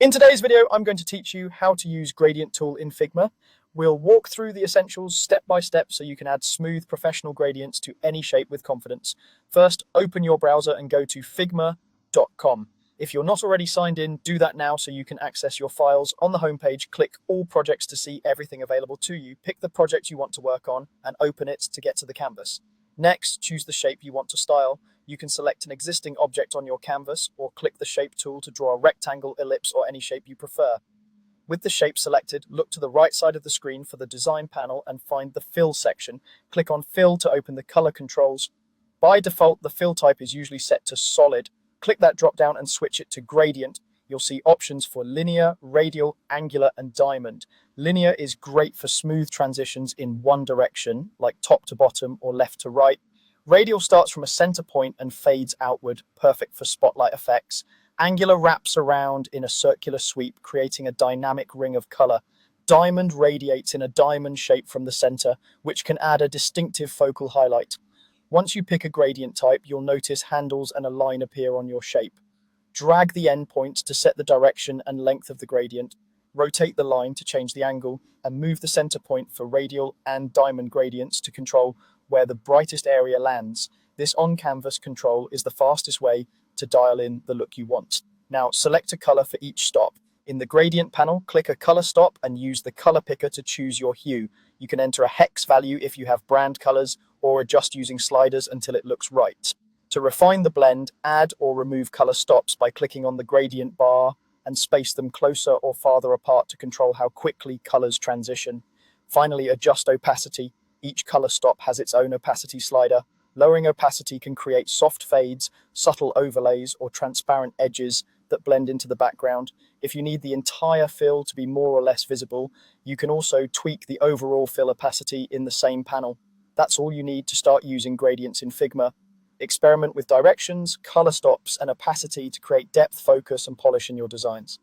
In today's video, I'm going to teach you how to use gradient tool in Figma. We'll walk through the essentials step by step so you can add smooth professional gradients to any shape with confidence. First, open your browser and go to figma.com. If you're not already signed in, do that now so you can access your files. On the homepage, click All Projects to see everything available to you. Pick the project you want to work on and open it to get to the canvas. Next, choose the shape you want to style. You can select an existing object on your canvas or click the shape tool to draw a rectangle, ellipse, or any shape you prefer. With the shape selected, look to the right side of the screen for the design panel and find the fill section. Click on fill to open the color controls. By default, the fill type is usually set to solid. Click that drop down and switch it to gradient. You'll see options for linear, radial, angular, and diamond. Linear is great for smooth transitions in one direction, like top to bottom or left to right. Radial starts from a center point and fades outward, perfect for spotlight effects. Angular wraps around in a circular sweep, creating a dynamic ring of color. Diamond radiates in a diamond shape from the center, which can add a distinctive focal highlight. Once you pick a gradient type, you'll notice handles and a line appear on your shape. Drag the endpoints to set the direction and length of the gradient. Rotate the line to change the angle, and move the center point for radial and diamond gradients to control where the brightest area lands. This on-canvas control is the fastest way to dial in the look you want. Now, select a color for each stop. In the gradient panel, click a color stop and use the color picker to choose your hue. You can enter a hex value if you have brand colors, or adjust using sliders until it looks right. To refine the blend, add or remove color stops by clicking on the gradient bar and space them closer or farther apart to control how quickly colors transition. Finally, adjust opacity. Each color stop has its own opacity slider. Lowering opacity can create soft fades, subtle overlays, or transparent edges that blend into the background. If you need the entire fill to be more or less visible, you can also tweak the overall fill opacity in the same panel. That's all you need to start using gradients in Figma. Experiment with directions, color stops, and opacity to create depth, focus, and polish in your designs.